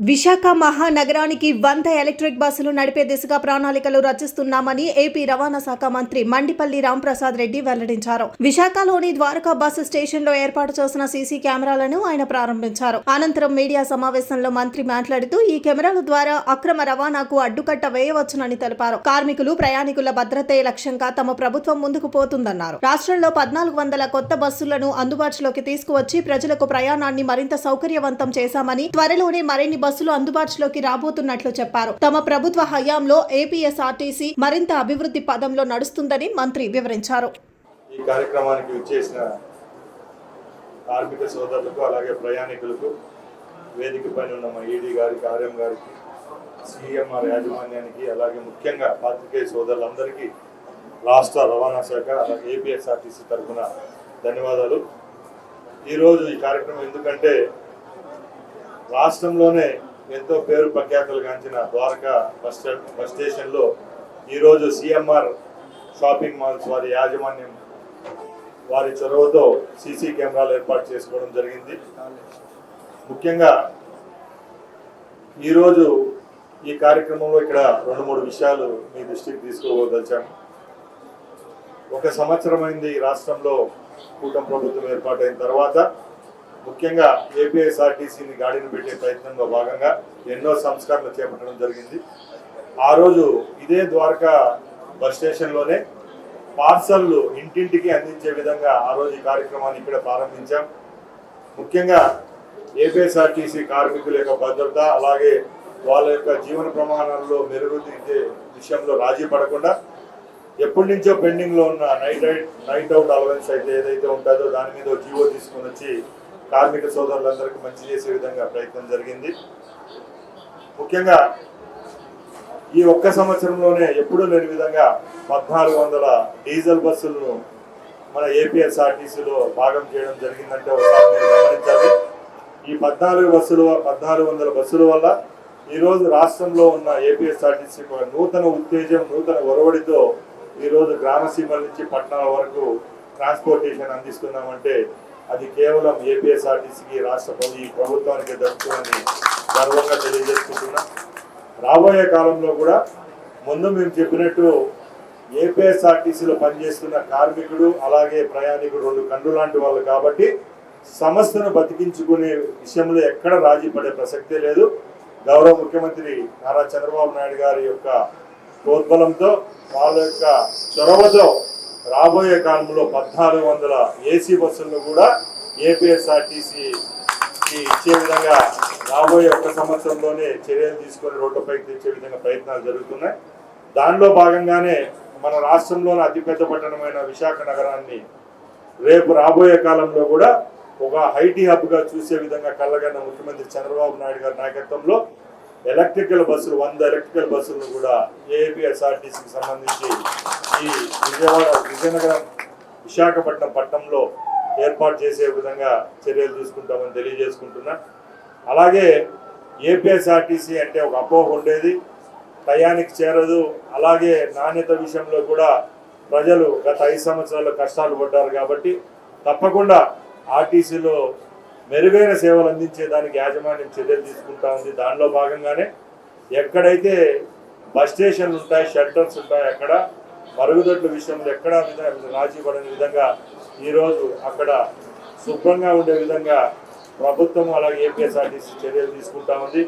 Visakha మహానగరానికి 100 electric బస్సులు నడిపే దిశగా ప్రణాళికలు రచిస్తున్నామని ఏపీ రవాణా శాఖ మంత్రి మండిపల్లి రాంప్రసాద్ రెడ్డి వెల్లడించారు. విశాఖలోని ద్వారకా బస్సు స్టేషన్లో ఏర్పాటు చేసిన సీసీ కెమెరాలను ఆయన ప్రారంభించారు. అనంతరం మీడియా సమావేశంలో మంత్రి మాట్లాడుతూ ఈ కెమెరాల ద్వారా అక్రమ రవాణాకు అడ్డుకట్ట వేయవచ్చునని తెలిపారు. కార్మికులు, ప్రయాణికుల భద్రతే లక్ష్యంగా తమ ప్రభుత్వం ముందుకు పోతుందన్నారు. రాష్ట్రంలో 1400 కొత్త బస్సులను అందుబాటులోకి తీసుకువచ్చి ప్రజలకు ప్రయాణాన్ని మరింత సౌకర్యవంతం చేశామని, త్వరలోనే మరిన్ని బస్సులు అందుబాటులోకి రాబోతున్నట్లు చెప్పారు. తమ ప్రభుత్వ హయాంలో ఏపీఎస్ఆర్టీసీ మరింత అభివృద్ధి పదంలో నడుస్తుందని మంత్రి వివరించారు. ఈ కార్యక్రమానికి విచ్చేసిన కార్మిక సోదరులకు, అలాగే ప్రయాణికులకు, వేదికపైన ఉన్న మా ఈడీ గారికి, ఆర్ఎం గారికి, సిఎంఆర్ యాజమాన్యానికి, అలాగే ముఖ్యంగా పాత్రికేయ సోదరులందరికీ రాష్ట్ర రవాణా శాఖ, అలాగే ఏపీఎస్ఆర్టీసీ తరఫున ధన్యవాదాలు. ఈరోజు ఈ కార్యక్రమం ఎందుకంటే రాష్ట్రంలోనే ఎంతో పేరు ప్రఖ్యాతులు గాంచిన ద్వారకా బస్ స్టేషన్లో ఈరోజు సిఎంఆర్ షాపింగ్ మాల్స్ వారి యాజమాన్యం వారి చొరవతో సీసీ కెమెరాలు ఏర్పాటు చేసుకోవడం జరిగింది. ముఖ్యంగా ఈరోజు ఈ కార్యక్రమంలో ఇక్కడ 2-3 విషయాలు మీ దృష్టికి తీసుకోవదలిచాము. 1 సంవత్సరం అయింది ఈ రాష్ట్రంలో కూటమి ప్రభుత్వం ఏర్పాటైన తర్వాత. ముఖ్యంగా ఏపీఎస్ఆర్టీసీని గాడిన పెట్టే ప్రయత్నంలో భాగంగా ఎన్నో సంస్కరణలు చేపట్టడం జరిగింది. ఆ రోజు ఇదే ద్వారకా బస్ స్టేషన్లోనే పార్సల్లు ఇంటింటికి అందించే విధంగా ఆ రోజు ఈ కార్యక్రమాన్ని ఇక్కడ ప్రారంభించాం. ముఖ్యంగా ఏపీఎస్ఆర్టీసీ కార్మికుల యొక్క భద్రత, అలాగే వాళ్ళ యొక్క జీవన ప్రమాణాల్లో మెరుగుదిద్దే విషయంలో రాజీ పడకుండా ఎప్పటి నుంచో పెండింగ్లో ఉన్న నైట్ అవుట్ అలవెన్స్ అయితే ఏదైతే ఉంటుందో దాని మీద జీవో తీసుకొని వచ్చి కార్మిక సోదరులందరికీ మంచి చేసే విధంగా ప్రయత్నం జరిగింది. ముఖ్యంగా ఈ 1 సంవత్సరంలోనే ఎప్పుడూ లేని విధంగా 1400 డీజిల్ బస్సులను మన ఏపీఎస్ఆర్టీసీలో భాగం చేయడం జరిగిందంటే ఒకసారి మీరు గమనించాలి. ఈ 1400 బస్సుల వల్ల ఈరోజు రాష్ట్రంలో ఉన్న ఏపీఎస్ఆర్టీసీ నూతన ఉత్తేజం, నూతన ఒరవడితో ఈరోజు గ్రామసీమల నుంచి పట్టణాల వరకు ట్రాన్స్పోర్టేషన్ అందిస్తున్నామంటే అది కేవలం ఏపీఎస్ఆర్టీసీకి, రాష్ట్ర ఈ ప్రభుత్వానికి దక్కుతుందని గర్వంగా తెలియజేసుకుంటున్నా. రాబోయే కాలంలో కూడా ముందు మేము చెప్పినట్టు ఏపీఎస్ఆర్టీసీలో పనిచేస్తున్న కార్మికుడు, అలాగే ప్రయాణికుడు 2 కళ్ళు లాంటి వాళ్ళు కాబట్టి సంస్థను బతికించుకునే విషయంలో ఎక్కడ రాజీ పడే ప్రసక్తే లేదు. గౌరవ ముఖ్యమంత్రి నారా చంద్రబాబు నాయుడు గారి యొక్క ప్రోద్బలంతో, వాళ్ళ యొక్క చొరవతో రాబోయే కాలంలో 1400 ఏసీ బస్సులను కూడా ఏపీఎస్ఆర్టీసీకి ఇచ్చే విధంగా రాబోయే 1 సంవత్సరంలోనే చర్యలు తీసుకొని రోడ్డుపైకి తెచ్చే విధంగా ప్రయత్నాలు జరుగుతున్నాయి. దానిలో భాగంగానే మన రాష్ట్రంలోని అతిపెద్ద పట్టణమైన విశాఖ నగరాన్ని రేపు రాబోయే కాలంలో కూడా ఒక ఐటీ హబ్గా చూసే విధంగా కళ్ళగన్న ముఖ్యమంత్రి చంద్రబాబు నాయుడు గారి నాయకత్వంలో ఎలక్ట్రికల్ బస్సులు 100 ఎలక్ట్రికల్ బస్సులను కూడా ఏపీఎస్ఆర్టీసీకి సంబంధించి ఈ విజయనగరం విశాఖపట్నం పట్టణంలో ఏర్పాటు చేసే విధంగా చర్యలు తీసుకుంటామని తెలియజేసుకుంటున్నా. అలాగే ఏపీఎస్ఆర్టీసీ అంటే ఒక అపోహ ఉండేది, టయానికి చేరదు, అలాగే నాణ్యత విషయంలో కూడా ప్రజలు గత 5 సంవత్సరాలు కష్టాలు పడ్డారు కాబట్టి తప్పకుండా ఆర్టీసీలో మెరుగైన సేవలు అందించేదానికి యాజమాన్యం చర్యలు తీసుకుంటా ఉంది. దానిలో భాగంగానే ఎక్కడైతే బస్ స్టేషన్లు ఉంటాయి, షెల్టర్స్ ఉంటాయి, అక్కడ మరుగుదొడ్ల విషయంలో ఎక్కడా రాజీ పడని విధంగా ఈరోజు అక్కడ శుభ్రంగా ఉండే విధంగా ప్రభుత్వం అలాగే ఏపీఎస్ఆర్టీసీ చర్యలు తీసుకుంటా ఉంది.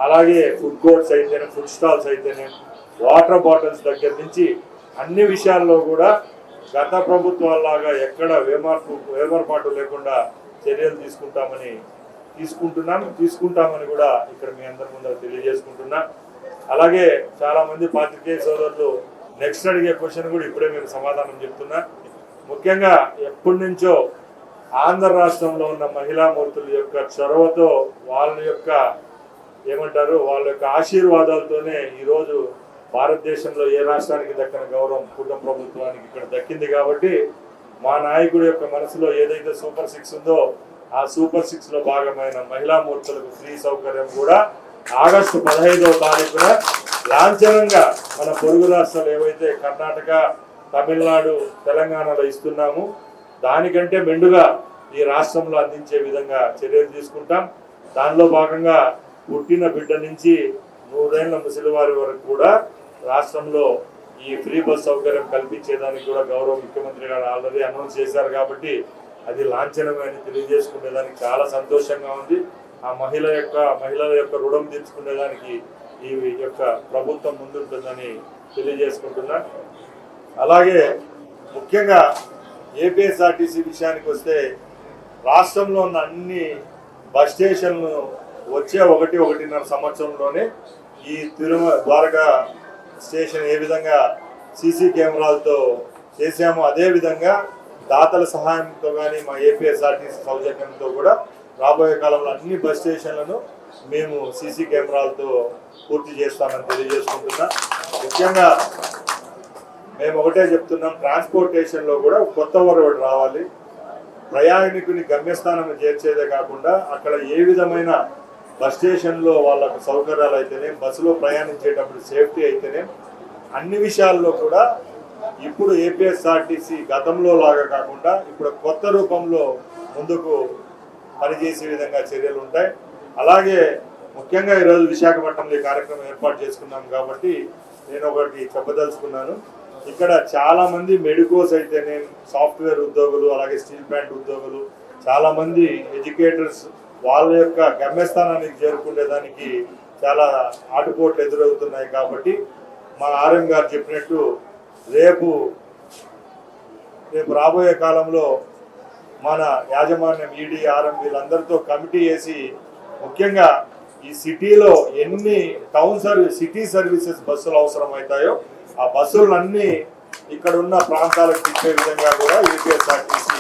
అలాగే ఫుడ్ కోర్ట్స్ అయితేనే, ఫుడ్ స్టాల్స్ అయితేనే, వాటర్ బాటిల్స్ దగ్గర నుంచి అన్ని విషయాల్లో కూడా గత ప్రభుత్వాల్లాగా ఎక్కడ వేమర్పాటు లేకుండా చర్యలు తీసుకుంటామని కూడా ఇక్కడ మీ అందరి ముందర తెలియజేసుకుంటున్నా. అలాగే చాలామంది పాత్రికేయ సోదరులు నెక్స్ట్ అడిగే క్వశ్చన్ కూడా ఇప్పుడే మేము సమాధానం చెప్తున్నా. ముఖ్యంగా ఎప్పటి నుంచో ఆంధ్ర రాష్ట్రంలో ఉన్న మహిళామూర్తుల యొక్క చొరవతో, వాళ్ళ యొక్క వాళ్ళ యొక్క ఆశీర్వాదాలతోనే ఈరోజు భారతదేశంలో ఏ రాష్ట్రానికి దక్కన గౌరవం కూటమి ప్రభుత్వానికి ఇక్కడ దక్కింది. కాబట్టి మా నాయకుడి యొక్క మనసులో ఏదైతే సూపర్ 6 ఉందో ఆ సూపర్ 6లో భాగమైన మహిళామూర్తులకు ఫ్రీ సౌకర్యం కూడా ఆగస్టు 15వ తారీఖున లాంఛనంగా మన పొరుగు రాష్ట్రాలు ఏవైతే కర్ణాటక, తమిళనాడు, తెలంగాణలో ఇస్తున్నాము దానికంటే మెండుగా ఈ రాష్ట్రంలో అందించే విధంగా చర్యలు తీసుకుంటాం. దానిలో భాగంగా పుట్టిన బిడ్డ నుంచి 100 ఏళ్ల ముసలివారి వరకు కూడా రాష్ట్రంలో ఈ ఫ్రీ బస్ సౌకర్యం కల్పించేదానికి కూడా గౌరవ ముఖ్యమంత్రి గారు ఆల్రెడీ అనౌన్స్ చేశారు కాబట్టి అది లాంఛనమే అని తెలియజేసుకునేదానికి చాలా సంతోషంగా ఉంది. ఆ మహిళల యొక్క రుణం తీర్చుకునేదానికి ఈ యొక్క ప్రభుత్వం ముందుంటుందని తెలియజేసుకుంటున్నా. అలాగే ముఖ్యంగా ఏపీఎస్ఆర్టీసీ విషయానికి వస్తే రాష్ట్రంలో ఉన్న అన్ని బస్ స్టేషన్లు వచ్చే 1-1.5 సంవత్సరంలోనే ఈ ద్వారకా స్టేషన్ ఏ విధంగా సీసీ కెమెరాలతో చేసామో అదే విధంగా దాతల సహాయంతో కానీ మా ఏపీఎస్ఆర్టీసీ సౌజన్యంతో కూడా రాబోయే కాలంలో అన్ని బస్ స్టేషన్లను మేము సీసీ కెమెరాలతో పూర్తి చేస్తామని తెలియజేసుకుంటున్నా. ముఖ్యంగా మేము ఒకటే చెప్తున్నాం, ట్రాన్స్పోర్టేషన్లో కూడా కొత్త ఒరవడి రావాలి. ప్రయాణికుని గమ్యస్థానం చేర్చేదే కాకుండా అక్కడ ఏ విధమైన బస్ స్టేషన్లో వాళ్ళకు సౌకర్యాలు అయితేనే, బస్సులో ప్రయాణించేటప్పుడు సేఫ్టీ అయితేనే, అన్ని విషయాల్లో కూడా ఇప్పుడు ఏపీఎస్ఆర్టీసీ గతంలో లాగా కాకుండా ఇప్పుడు కొత్త రూపంలో ముందుకు పనిచేసే విధంగా చర్యలు ఉంటాయి. అలాగే ముఖ్యంగా ఈరోజు విశాఖపట్నంలో ఈ కార్యక్రమం ఏర్పాటు చేసుకున్నాం కాబట్టి నేను ఒకటి చెప్పదలుచుకున్నాను. ఇక్కడ చాలామంది మెడికోస్ అయితేనే, సాఫ్ట్వేర్ ఉద్యోగులు, అలాగే స్టీల్ ప్లాంట్ ఉద్యోగులు, చాలామంది ఎడ్యుకేటర్స్ వాళ్ళ యొక్క గమ్యస్థానానికి చేరుకునేదానికి చాలా ఆటుపోట్లు ఎదురవుతున్నాయి. కాబట్టి మా ఆర్ఎం గారు చెప్పినట్టు రేపు రాబోయే కాలంలో మన యాజమాన్యం ఈడీ ఆర్ఎం వీళ్ళందరితో కమిటీ వేసి ముఖ్యంగా ఈ సిటీలో ఎన్ని సిటీ సర్వీసెస్ బస్సులు అవసరం అవుతాయో ఆ బస్సులన్నీ ఇక్కడ ఉన్న ప్రాంతాలకు తిప్పే విధంగా కూడా ఏపీఎస్ఆర్టీసీ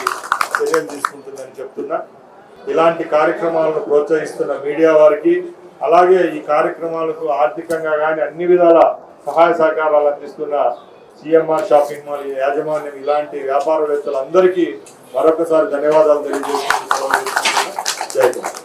చర్యలు తీసుకుంటుందని చెప్తున్నా. ఇలాంటి కార్యక్రమాలను ప్రోత్సహిస్తున్న మీడియా వారికి, అలాగే ఈ కార్యక్రమాలకు ఆర్థికంగా కానీ అన్ని విధాల సహాయ సహకారాలు అందిస్తున్న సిఎంఆర్ షాపింగ్ మాల్ యాజమాన్యం, ఇలాంటి వ్యాపారవేత్తలందరికీ మరొకసారి ధన్యవాదాలు తెలియజేస్తున్నాను. జై హింద్.